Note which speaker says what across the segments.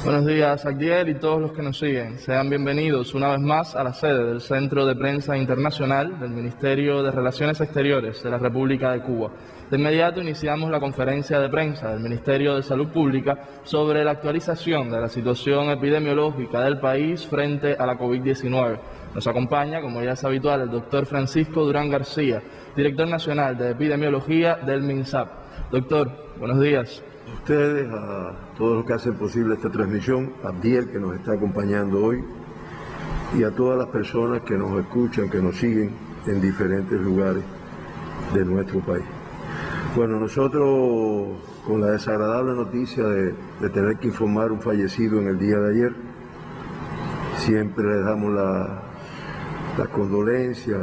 Speaker 1: Buenos días, Agdiel y todos los que nos siguen. Sean bienvenidos una vez más a la sede del Centro de Prensa Internacional del Ministerio de Relaciones Exteriores de la República de Cuba. De inmediato iniciamos la conferencia de prensa del Ministerio de Salud Pública sobre la actualización de la situación epidemiológica del país frente a la COVID-19. Nos acompaña, como ya es habitual, el doctor Francisco Durán García, director nacional de Epidemiología del MINSAP. Doctor, buenos días.
Speaker 2: A ustedes, a todos los que hacen posible esta transmisión, a Abdiel, que nos está acompañando hoy, y a todas las personas que nos escuchan, que nos siguen en diferentes lugares de nuestro país. Bueno, nosotros, con la desagradable noticia de tener que informar un fallecido en el día de ayer, siempre les damos las condolencias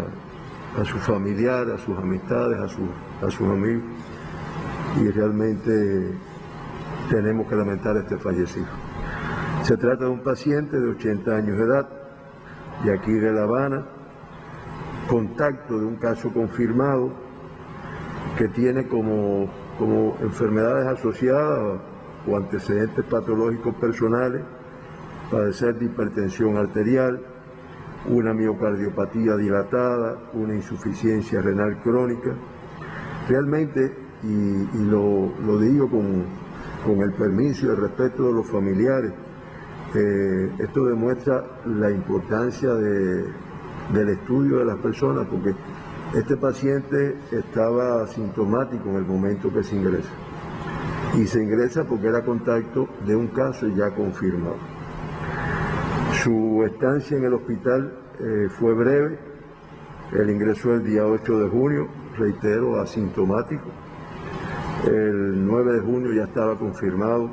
Speaker 2: a sus familiares, a sus amistades, a sus amigos, y realmente tenemos que lamentar este fallecido. Se trata de un paciente de 80 años de edad, de aquí de La Habana, contacto de un caso confirmado que tiene como enfermedades asociadas o antecedentes patológicos personales, padecer de hipertensión arterial, una miocardiopatía dilatada, una insuficiencia renal crónica. Realmente, y lo digo con el permiso y el respeto de los familiares, esto demuestra la importancia del estudio de las personas, porque este paciente estaba asintomático en el momento que se ingresa, y se ingresa porque era contacto de un caso ya confirmado. Su estancia en el hospital fue breve. Él ingresó el día 8 de junio, reitero, asintomático. El 9 de junio ya estaba confirmado,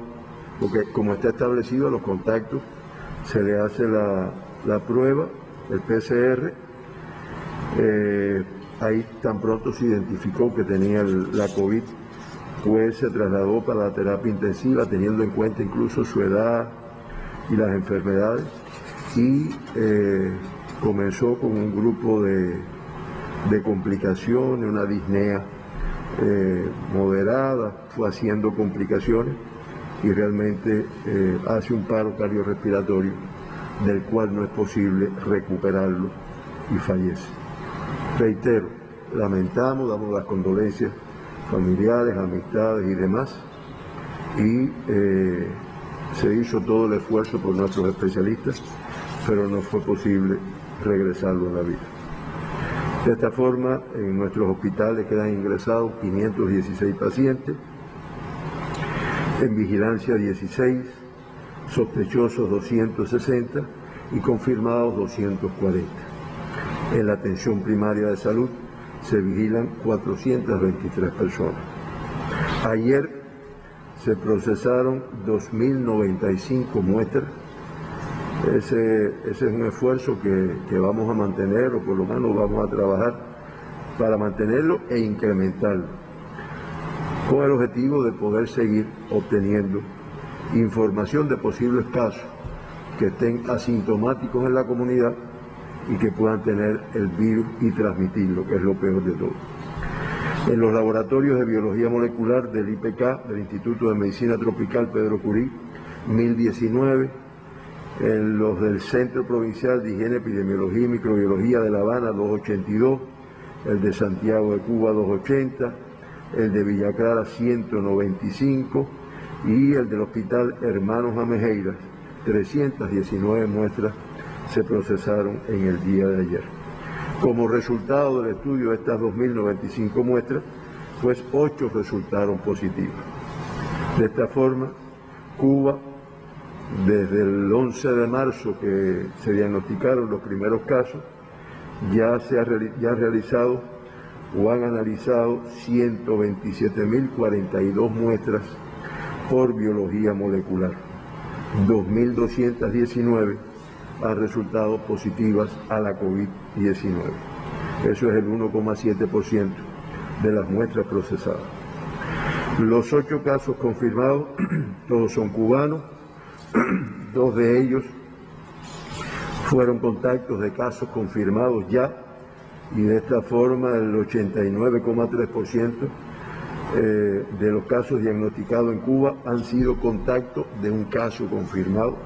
Speaker 2: porque como está establecido los contactos, se le hace la prueba, el PCR. Ahí tan pronto se identificó que tenía la COVID, pues se trasladó para la terapia intensiva, teniendo en cuenta incluso su edad y las enfermedades, y comenzó con un grupo de complicaciones, una disnea moderada, fue haciendo complicaciones y realmente hace un paro cardiorrespiratorio del cual no es posible recuperarlo y fallece. Reitero, lamentamos, damos las condolencias familiares, amistades y demás, y se hizo todo el esfuerzo por nuestros especialistas, pero no fue posible regresarlo en la vida. De esta forma, en nuestros hospitales quedan ingresados 516 pacientes, en vigilancia 16, sospechosos 260 y confirmados 240. En la atención primaria de salud se vigilan 423 personas. Ayer se procesaron 2.095 muestras. Ese es un esfuerzo que vamos a mantener, o por lo menos vamos a trabajar para mantenerlo e incrementarlo, con el objetivo de poder seguir obteniendo información de posibles casos que estén asintomáticos en la comunidad y que puedan tener el virus y transmitirlo, que es lo peor de todo. En los laboratorios de biología molecular del IPK, del Instituto de Medicina Tropical Pedro Curí, 1019, en los del Centro Provincial de Higiene, Epidemiología y Microbiología de La Habana, 282, el de Santiago de Cuba, 280, el de Villa Clara, 195, y el del Hospital Hermanos Amejeiras, 319 muestras se procesaron en el día de ayer. Como resultado del estudio de estas 2.095 muestras, pues 8 resultaron positivas. De esta forma, Cuba, desde el 11 de marzo que se diagnosticaron los primeros casos, ya ha realizado o han analizado 127.042 muestras por biología molecular. 2.219 han resultado positivas a la COVID-19. Eso es el 1,7% de las muestras procesadas. Los 8 casos confirmados, todos son cubanos. 2 de ellos fueron contactos de casos confirmados ya, y de esta forma el 89,3% de los casos diagnosticados en Cuba han sido contacto de un caso confirmado.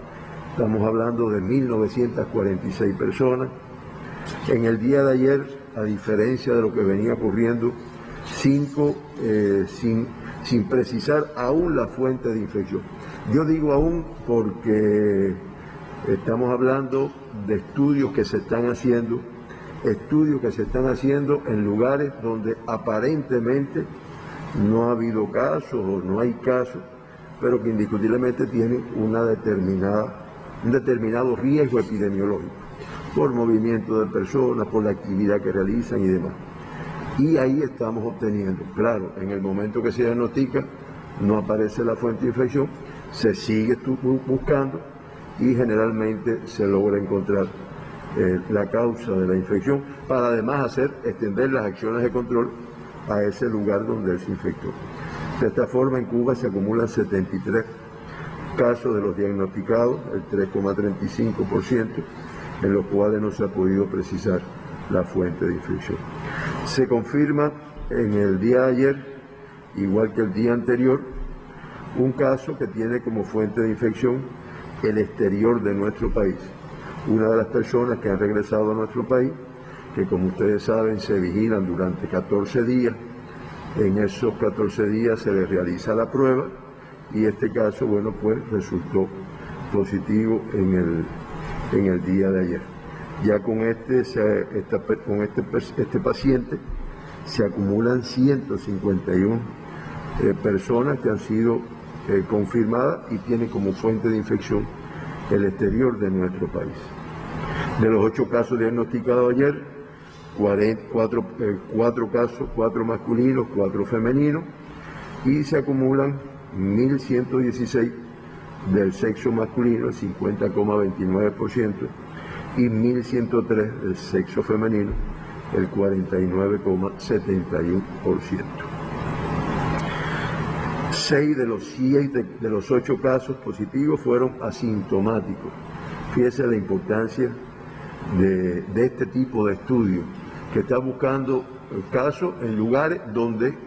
Speaker 2: Estamos hablando de 1.946 personas. En el día de ayer, a diferencia de lo que venía ocurriendo, 5 sin precisar aún la fuente de infección. Yo digo aún porque estamos hablando de estudios que se están haciendo en lugares donde aparentemente no ha habido casos o no hay casos, pero que indiscutiblemente tienen un determinado riesgo epidemiológico, por movimiento de personas, por la actividad que realizan y demás. Y ahí estamos obteniendo, claro, en el momento que se diagnostica, no aparece la fuente de infección, se sigue buscando y generalmente se logra encontrar la causa de la infección para además extender las acciones de control a ese lugar donde él se infectó. De esta forma, en Cuba se acumulan 73 casos de los diagnosticados, el 3,35%, en los cuales no se ha podido precisar la fuente de infección. Se confirma en el día de ayer, igual que el día anterior, un caso que tiene como fuente de infección el exterior de nuestro país. Una de las personas que han regresado a nuestro país, que como ustedes saben se vigilan durante 14 días, en esos 14 días se les realiza la prueba y este caso, bueno, pues resultó positivo en el día de ayer. Ya con este paciente se acumulan 151 personas que han sido confirmadas y tienen como fuente de infección el exterior de nuestro país. De los 8 casos diagnosticados ayer, 4 casos, 4 masculinos, 4 femeninos, y se acumulan 1.116 del sexo masculino, el 50,29%, y 1.103 del sexo femenino, el 49,71%. 6 de los 8 casos positivos fueron asintomáticos. Fíjese la importancia de este tipo de estudio, que está buscando casos en lugares donde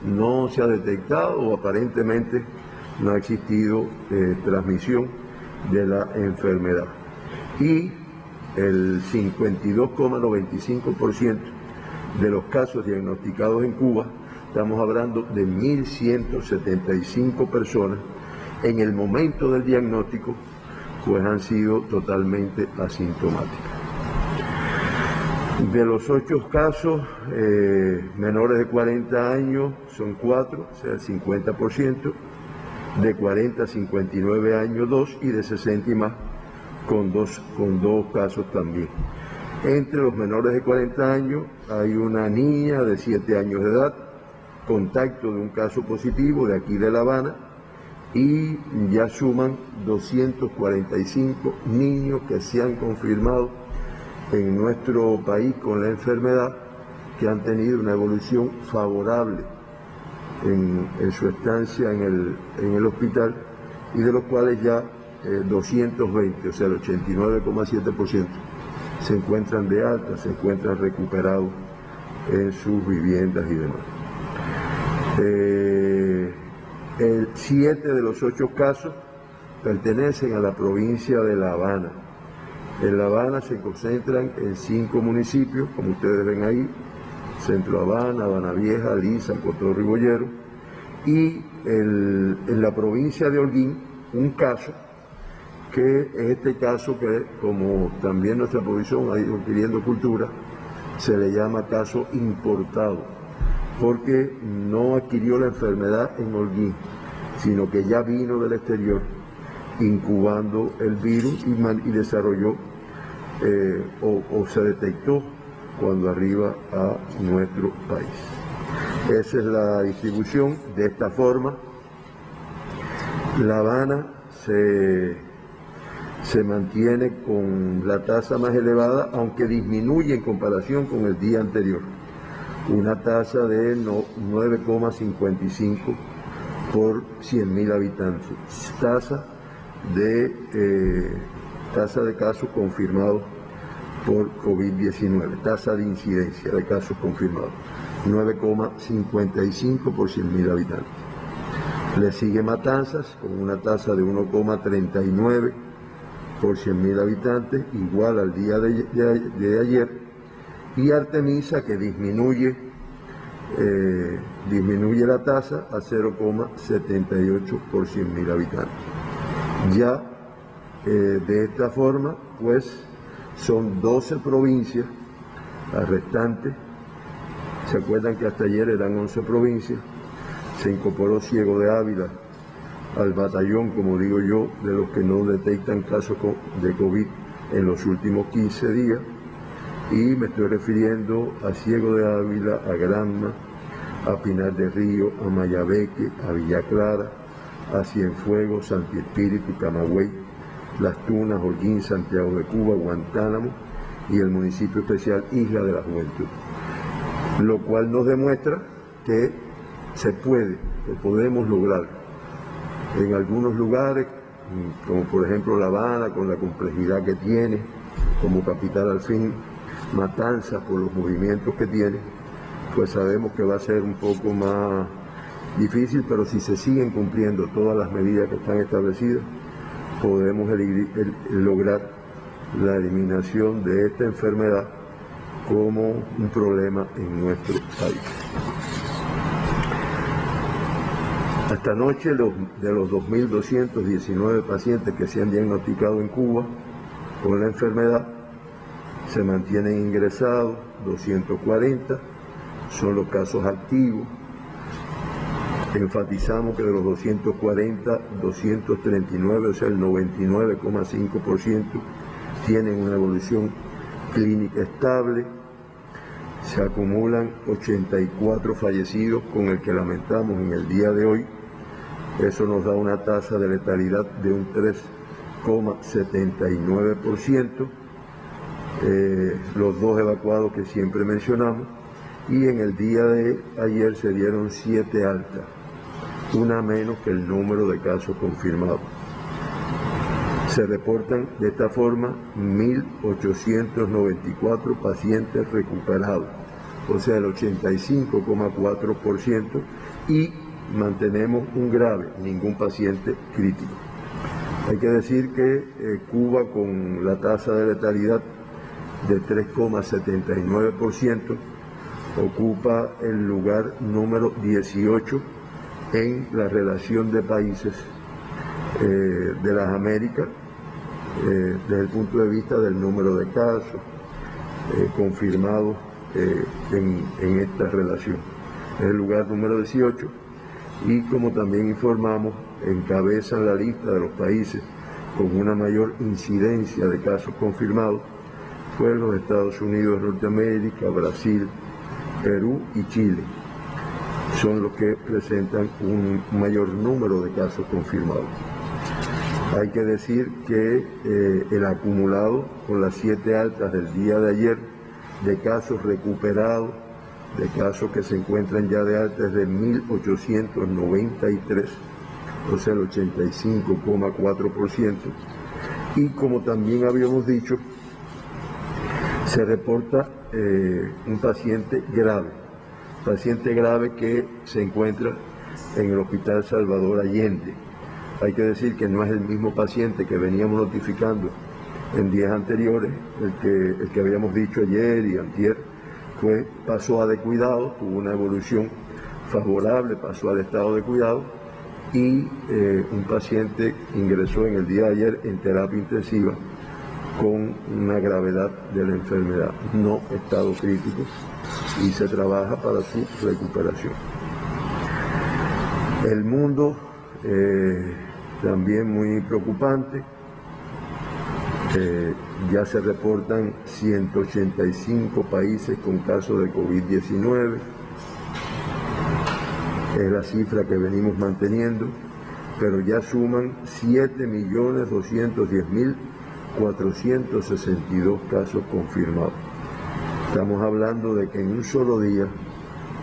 Speaker 2: no se ha detectado o aparentemente no ha existido transmisión de la enfermedad. Y el 52,95% de los casos diagnosticados en Cuba, estamos hablando de 1.175 personas, en el momento del diagnóstico, pues han sido totalmente asintomáticas. De los 8 casos, menores de 40 años son 4, o sea, el 50%, de 40 a 59 años 2 y de 60 y más con dos casos también. Entre los menores de 40 años hay una niña de 7 años de edad, contacto de un caso positivo de aquí de La Habana, y ya suman 245 niños que se han confirmado en nuestro país con la enfermedad, que han tenido una evolución favorable en su estancia en el hospital, y de los cuales ya 220, o sea el 89,7%, se encuentran de alta, se encuentran recuperados en sus viviendas y demás. 7 de los 8 casos pertenecen a la provincia de La Habana. En La Habana se concentran en 5 municipios, como ustedes ven ahí: Centro Habana, Habana Vieja, Liza, Cotorro y Boyero. Y en la provincia de Holguín, un caso, que es este caso que, como también nuestra provisión ha ido adquiriendo cultura, se le llama caso importado, porque no adquirió la enfermedad en Holguín, sino que ya vino del exterior incubando el virus y desarrolló o se detectó cuando arriba a nuestro país. Esa es la distribución. De esta forma, La Habana se mantiene con la tasa más elevada, aunque disminuye en comparación con el día anterior. Una tasa de 9,55 por 100.000 habitantes. Tasa de casos confirmados por COVID-19, tasa de incidencia de casos confirmados. 9,55 por 100.000 habitantes. Le sigue Matanzas con una tasa de 1,39 por 100.000 habitantes, igual al día de ayer, y Artemisa, que disminuye la tasa a 0,78 por 100.000 habitantes. Ya de esta forma, pues son 12 provincias, las restantes. ¿Se acuerdan que hasta ayer eran 11 provincias? Se incorporó Ciego de Ávila al batallón, como digo yo, de los que no detectan casos de COVID en los últimos 15 días. Y me estoy refiriendo a Ciego de Ávila, a Granma, a Pinar del Río, a Mayabeque, a Villa Clara, a Cienfuegos, Santi Espíritu, Camagüey, Las Tunas, Holguín, Santiago de Cuba, Guantánamo y el municipio especial Isla de la Juventud. Lo cual nos demuestra que se puede, que podemos lograr. En algunos lugares, como por ejemplo La Habana, con la complejidad que tiene, como capital al fin, Matanzas por los movimientos que tiene, pues sabemos que va a ser un poco más difícil, pero si se siguen cumpliendo todas las medidas que están establecidas, podemos lograr la eliminación de esta enfermedad como un problema en nuestro país. Hasta anoche, de los 2.219 pacientes que se han diagnosticado en Cuba con la enfermedad, se mantienen ingresados 240, son los casos activos. Enfatizamos que de los 240, 239, o sea el 99,5%, tienen una evolución clínica estable. Se acumulan 84 fallecidos, con el que lamentamos en el día de hoy. Eso nos da una tasa de letalidad de un 3,79%. Los dos evacuados que siempre mencionamos, y en el día de ayer se dieron 7 altas, una menos que el número de casos confirmados. Se reportan de esta forma 1.894 pacientes recuperados, o sea el 85,4%, y mantenemos un grave, ningún paciente crítico. Hay que decir que Cuba, con la tasa de letalidad de 3,79%, ocupa el lugar número 18 en la relación de países de las Américas, desde el punto de vista del número de casos confirmados en esta relación. Es el lugar número 18, y como también informamos, encabezan la lista de los países con una mayor incidencia de casos confirmados fueron los Estados Unidos de Norteamérica, Brasil, Perú y Chile. Son los que presentan un mayor número de casos confirmados. Hay que decir que el acumulado, con las 7 altas del día de ayer, de casos recuperados, de casos que se encuentran ya de alta, es de 1.893, o sea el 85,4%. Y como también habíamos dicho, se reporta un paciente grave que se encuentra en el Hospital Salvador Allende. Hay que decir que no es el mismo paciente que veníamos notificando en días anteriores, el que habíamos dicho ayer y antier, pasó a de cuidado, tuvo una evolución favorable, pasó al estado de cuidado, y un paciente ingresó en el día de ayer en terapia intensiva con una gravedad de la enfermedad, no estado crítico, y se trabaja para su recuperación. El mundo también muy preocupante. Ya se reportan 185 países con casos de COVID-19. Es la cifra que venimos manteniendo, pero ya suman 7.210.462 casos confirmados. Estamos hablando de que en un solo día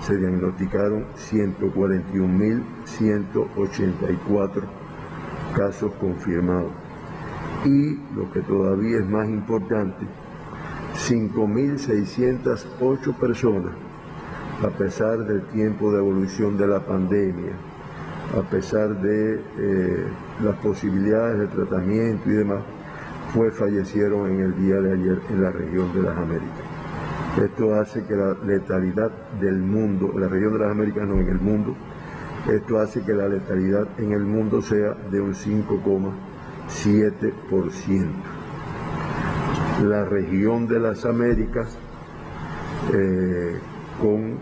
Speaker 2: se diagnosticaron 141.184 casos confirmados. Y lo que todavía es más importante, 5.608 personas a pesar del tiempo de evolución de la pandemia, a pesar de las posibilidades de tratamiento y demás, fallecieron en el día de ayer en la región de las Américas. Esto hace que la letalidad del mundo, en la región de las Américas no, en el mundo, esto hace que la letalidad en el mundo sea de un 5,7%. La región de las Américas, con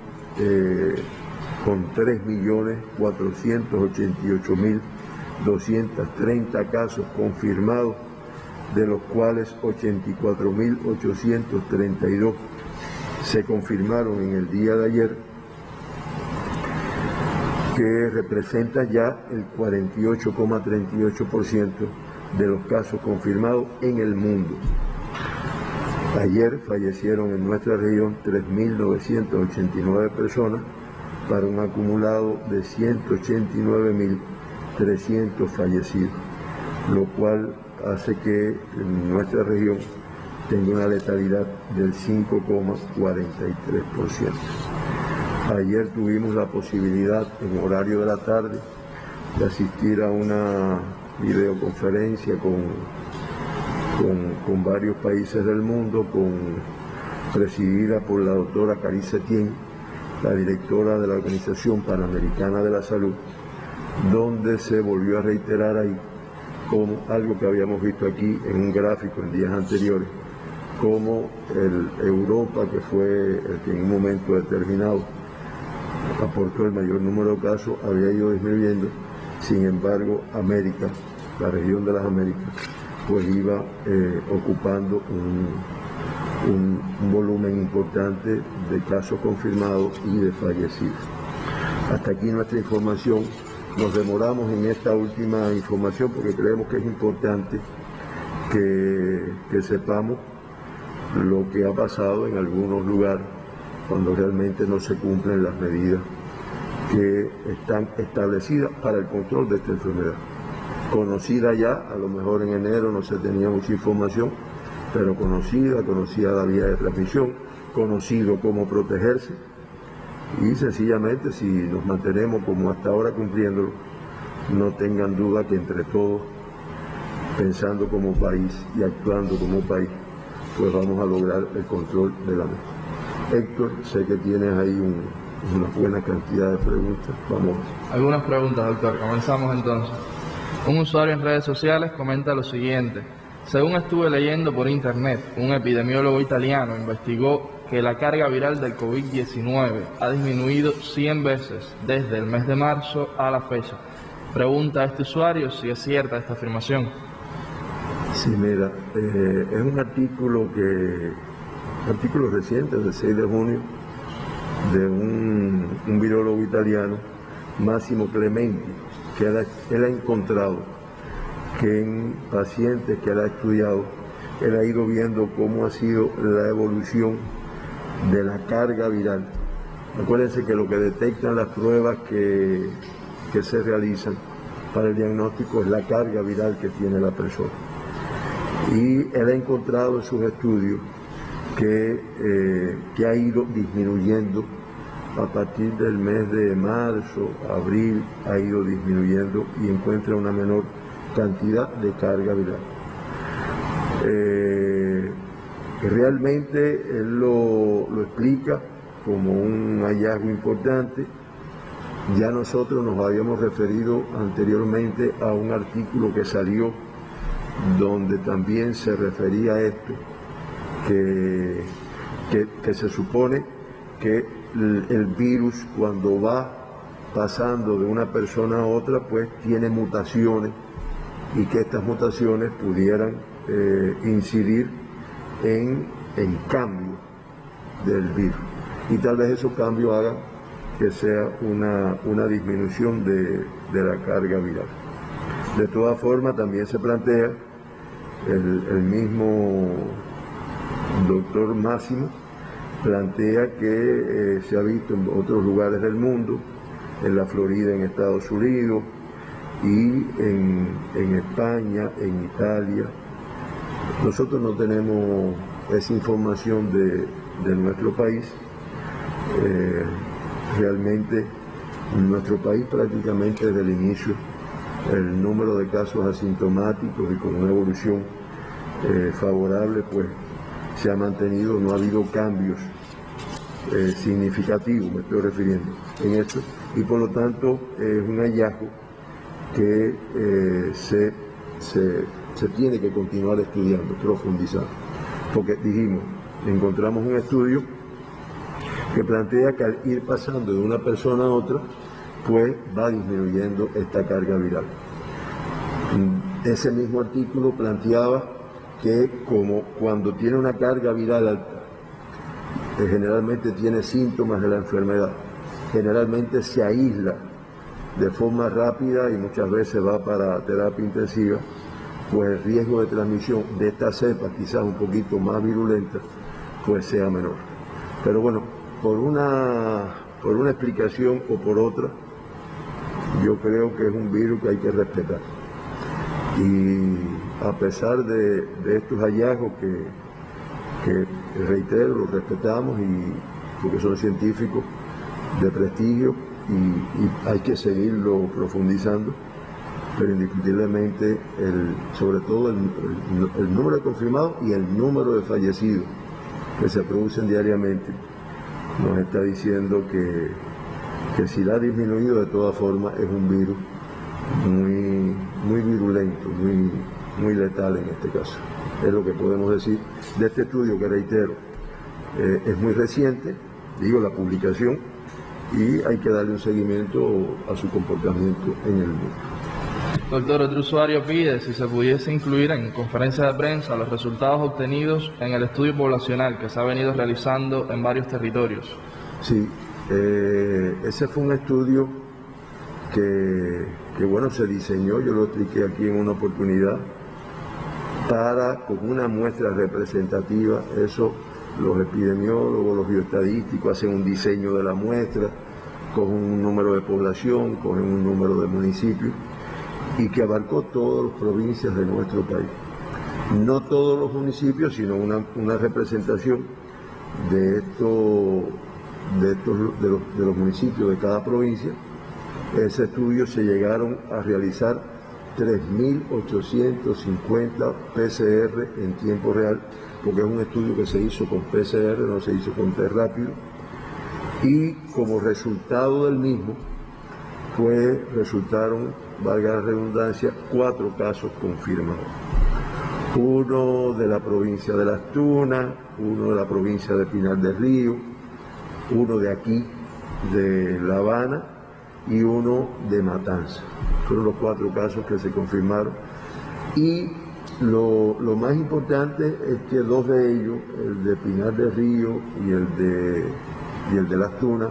Speaker 2: 3.488.230 casos confirmados, de los cuales 84.832 se confirmaron en el día de ayer, que representa ya el 48,38% de los casos confirmados en el mundo. Ayer fallecieron en nuestra región 3.989 personas para un acumulado de 189.300 fallecidos, lo cual hace que nuestra región tenga una letalidad del 5,43%. Ayer tuvimos la posibilidad en horario de la tarde de asistir a una videoconferencia con varios países del mundo, presidida por la doctora Carissa Etienne, la directora de la Organización Panamericana de la Salud, donde se volvió a reiterar ahí como algo que habíamos visto aquí en un gráfico en días anteriores, como Europa, que fue el que en un momento determinado aportó el mayor número de casos, había ido disminuyendo. Sin embargo, América, la región de las Américas, pues iba ocupando un volumen importante de casos confirmados y de fallecidos. Hasta aquí nuestra información. Nos demoramos en esta última información porque creemos que es importante que sepamos lo que ha pasado en algunos lugares cuando realmente no se cumplen las medidas que están establecidas para el control de esta enfermedad. Conocida ya, a lo mejor en enero no se tenía mucha información, pero conocida la vía de transmisión, conocido cómo protegerse, y sencillamente si nos mantenemos como hasta ahora cumpliéndolo, no tengan duda que entre todos, pensando como país y actuando como país, pues vamos a lograr el control de la misma. Héctor, sé que tienes ahí una buena cantidad de preguntas. Vamos.
Speaker 1: Algunas preguntas, doctor. Comenzamos entonces. Un usuario en redes sociales comenta lo siguiente. Según estuve leyendo por internet, un epidemiólogo italiano investigó que la carga viral del COVID-19 ha disminuido 100 veces desde el mes de marzo a la fecha. Pregunta a este usuario si es cierta esta afirmación.
Speaker 2: Sí, mira, es un artículo reciente, del 6 de junio, de un virólogo italiano, Massimo Clementi, que él ha encontrado que en pacientes que él ha estudiado, él ha ido viendo cómo ha sido la evolución de la carga viral. Acuérdense que lo que detectan las pruebas que se realizan para el diagnóstico es la carga viral que tiene la persona. Y él ha encontrado en sus estudios que ha ido disminuyendo a partir del mes de marzo, abril, ha ido disminuyendo y encuentra una menor cantidad de carga viral. Realmente él lo explica como un hallazgo importante. Ya nosotros nos habíamos referido anteriormente a un artículo que salió donde también se refería a esto, que se supone que el virus, cuando va pasando de una persona a otra, pues tiene mutaciones y que estas mutaciones pudieran incidir en cambio del virus. Y tal vez esos cambios hagan que sea una disminución de la carga viral. De todas formas, también se plantea, el mismo doctor Máximo plantea que se ha visto en otros lugares del mundo, en la Florida, en Estados Unidos, y en España, en Italia. Nosotros no tenemos esa información de nuestro país. Realmente en nuestro país prácticamente desde el inicio el número de casos asintomáticos y con una evolución favorable pues se ha mantenido, no ha habido cambios significativos, me estoy refiriendo en esto, y por lo tanto es un hallazgo que se tiene que continuar estudiando, profundizando, porque dijimos, encontramos un estudio que plantea que al ir pasando de una persona a otra, pues va disminuyendo esta carga viral. Ese mismo artículo planteaba que como cuando tiene una carga viral alta, que generalmente tiene síntomas de la enfermedad, generalmente se aísla de forma rápida y muchas veces va para terapia intensiva, pues el riesgo de transmisión de esta cepa, quizás un poquito más virulenta, pues sea menor. Pero bueno, por una explicación o por otra, yo creo que es un virus que hay que respetar. Y a pesar de estos hallazgos que reitero, los respetamos porque son científicos de prestigio y hay que seguirlo profundizando, pero indiscutiblemente sobre todo el número de confirmados y el número de fallecidos que se producen diariamente nos está diciendo que si la ha disminuido, de todas formas es un virus muy virulento, muy letal en este caso. Es lo que podemos decir de este estudio que, reitero, es muy reciente, digo, la publicación, y hay que darle un seguimiento a su comportamiento en el mundo.
Speaker 1: Doctor, otro usuario pide si se pudiese incluir en conferencia de prensa los resultados obtenidos en el estudio poblacional que se ha venido realizando en varios territorios.
Speaker 2: Sí, ese fue un estudio que bueno, se diseñó, yo lo expliqué aquí en una oportunidad, con una muestra representativa. Eso los epidemiólogos, los bioestadísticos hacen un diseño de la muestra, cogen un número de población, cogen un número de municipios, y que abarcó todas las provincias de nuestro país. No todos los municipios, sino una representación de los municipios de cada provincia. Ese estudio se llegaron a realizar 3.850 PCR en tiempo real, porque es un estudio que se hizo con PCR, no se hizo con test rápido, y como resultado del mismo, pues resultaron, valga la redundancia, 4 casos confirmados. Uno de la provincia de Las Tunas, uno de la provincia de Pinar del Río, uno de aquí, de La Habana, y uno de Matanza. Fueron los 4 casos que se confirmaron. Y lo más importante es que 2 de ellos, el de Pinar del Río y el de Las Tunas,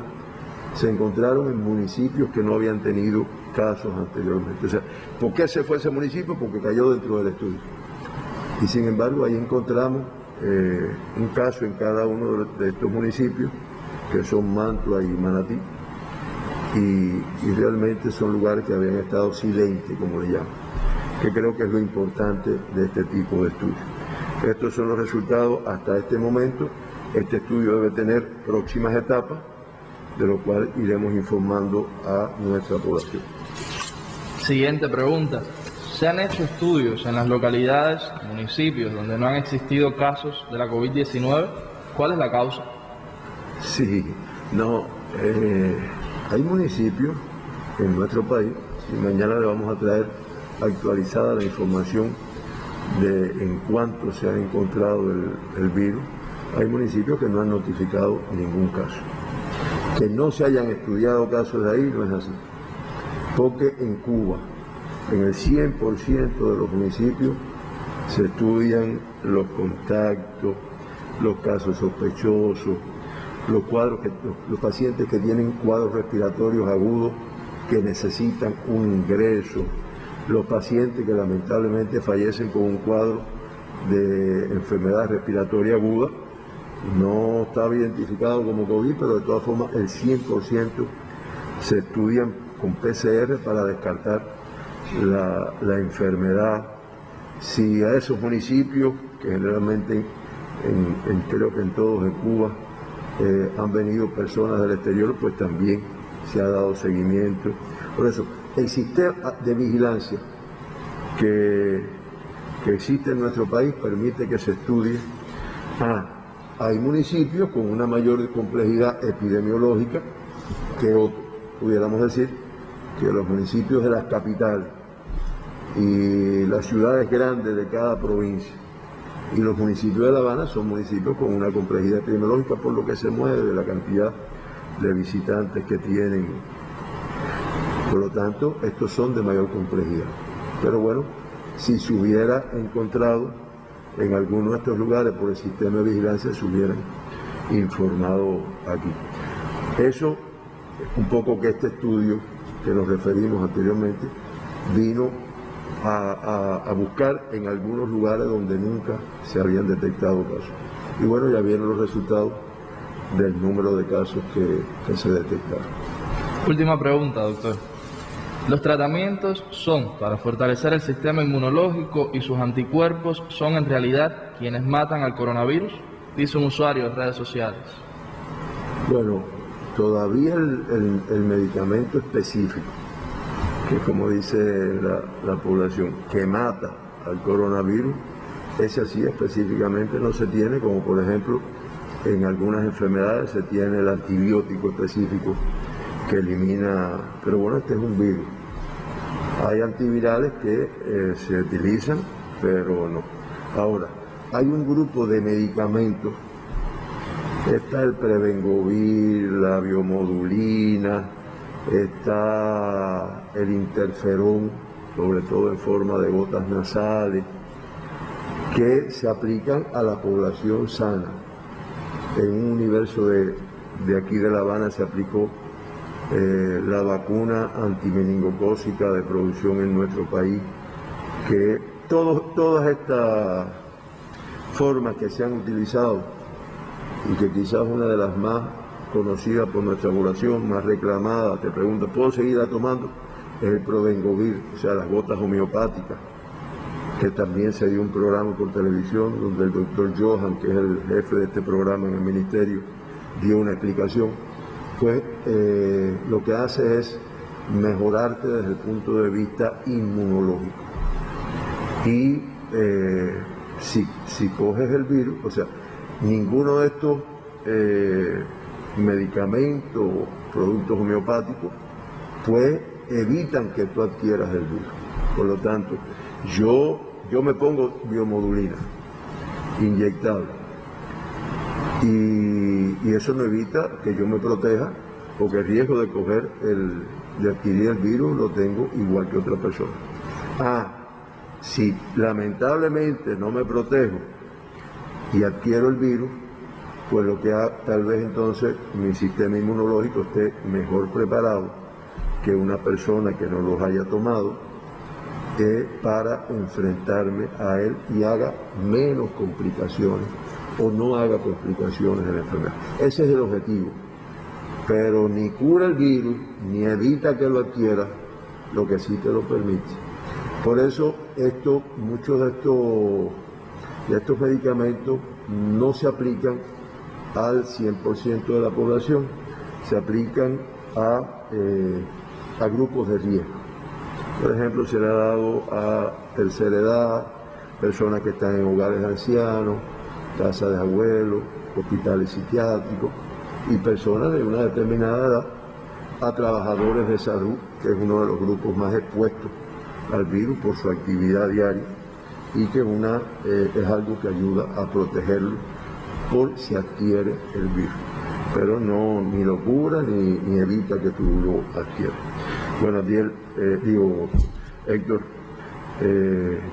Speaker 2: se encontraron en municipios que no habían tenido casos anteriormente. O sea, ¿por qué se fue ese municipio? Porque cayó dentro del estudio. Y sin embargo, ahí encontramos un caso en cada uno de estos municipios, que son Mantua y Manatí, y realmente son lugares que habían estado silentes, como le llaman, que creo que es lo importante de este tipo de estudios. Estos son los resultados hasta este momento. Este estudio debe tener próximas etapas, de lo cual iremos informando a nuestra población.
Speaker 1: Siguiente pregunta. ¿Se han hecho estudios en las localidades, municipios donde no han existido casos de la COVID-19? ¿Cuál es la causa?
Speaker 2: Sí, no, hay municipios en nuestro país, y mañana le vamos a traer actualizada la información de en cuánto se ha encontrado el virus. Hay municipios que no han notificado ningún caso. Que no se hayan estudiado casos de ahí no es así, porque en Cuba, en el 100% de los municipios, se estudian los contactos, los casos sospechosos, los pacientes que tienen cuadros respiratorios agudos que necesitan un ingreso, los pacientes que lamentablemente fallecen con un cuadro de enfermedad respiratoria aguda. No estaba identificado como COVID, pero de todas formas el 100% se estudian con PCR para descartar la enfermedad. Si a esos municipios, que generalmente creo que en todos en Cuba han venido personas del exterior, pues también se ha dado seguimiento. Por eso, el sistema de vigilancia que existe en nuestro país permite que se estudie. Hay municipios con una mayor complejidad epidemiológica que otros. Pudiéramos decir que los municipios de las capitales y las ciudades grandes de cada provincia y los municipios de La Habana son municipios con una complejidad epidemiológica por lo que se mueve, la cantidad de visitantes que tienen. Por lo tanto, estos son de mayor complejidad. Pero bueno, si se hubiera encontrado en alguno de estos lugares por el sistema de vigilancia, se hubieran informado aquí. Eso, un poco que este estudio que nos referimos anteriormente, vino a buscar en algunos lugares donde nunca se habían detectado casos. Y bueno, ya vieron los resultados del número de casos que se detectaron.
Speaker 1: Última pregunta, doctor. ¿Los tratamientos son para fortalecer el sistema inmunológico y sus anticuerpos son en realidad quienes matan al coronavirus? Dice un usuario de redes sociales.
Speaker 2: Bueno, todavía el medicamento específico, que como dice la población, que mata al coronavirus, ese así específicamente no se tiene, como por ejemplo en algunas enfermedades se tiene el antibiótico específico que elimina, pero bueno, este es un virus. Hay antivirales que se utilizan, pero no. Ahora, hay un grupo de medicamentos, está el Prevengovir, la biomodulina, está el interferón, sobre todo en forma de gotas nasales, que se aplican a la población sana. En un universo de aquí de La Habana se aplicó la vacuna antimeningocócica de producción en nuestro país, que todas estas formas que se han utilizado y que quizás una de las más conocidas por nuestra población, más reclamada, te pregunta, ¿puedo seguirla tomando? Es el Prevengovir, o sea, las gotas homeopáticas, que también se dio un programa por televisión donde el doctor Johan, que es el jefe de este programa en el ministerio, dio una explicación. Pues lo que hace es mejorarte desde el punto de vista inmunológico. Y si coges el virus, o sea, ninguno de estos medicamentos, productos homeopáticos, pues evitan que tú adquieras el virus. Por lo tanto, yo me pongo biomodulina inyectable y eso no evita que yo me proteja, porque el riesgo de adquirir el virus lo tengo igual que otra persona. Si lamentablemente no me protejo y adquiero el virus, pues lo que tal vez entonces mi sistema inmunológico esté mejor preparado que una persona que no los haya tomado para enfrentarme a él y haga menos complicaciones o no haga complicaciones en la enfermedad. Ese es el objetivo. Pero ni cura el virus, ni evita que lo adquiera, lo que sí te lo permite. Por eso muchos de estos medicamentos no se aplican al 100% de la población, se aplican a grupos de riesgo. Por ejemplo, se le ha dado a tercera edad, personas que están en hogares de ancianos, casas de abuelos, hospitales psiquiátricos y personas de una determinada edad, a trabajadores de salud, que es uno de los grupos más expuestos al virus por su actividad diaria y que es algo que ayuda a protegerlo por si adquiere el virus, pero no ni lo cura ni evita que tú lo adquieras. Bueno, Héctor,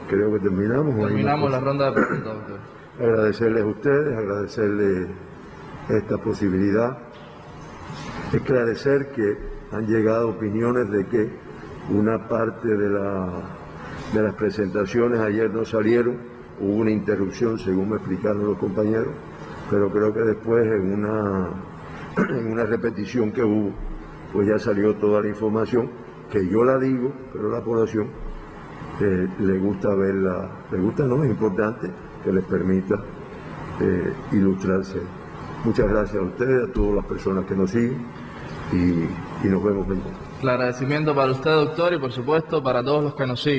Speaker 2: creo que terminamos.
Speaker 1: Terminamos la ronda de preguntas, doctor.
Speaker 2: Agradecerles a ustedes, agradecerles esta posibilidad, esclarecer que han llegado opiniones de que una parte de las presentaciones ayer no salieron, hubo una interrupción según me explicaron los compañeros, pero creo que después en una repetición que hubo, pues ya salió toda la información, que yo la digo, pero la población le gusta verla, le gusta, no, es importante que les permita ilustrarse Muchas gracias a ustedes, a todas las personas que nos siguen y nos vemos mañana.
Speaker 1: El agradecimiento para usted, doctor, y por supuesto para todos los que nos siguen.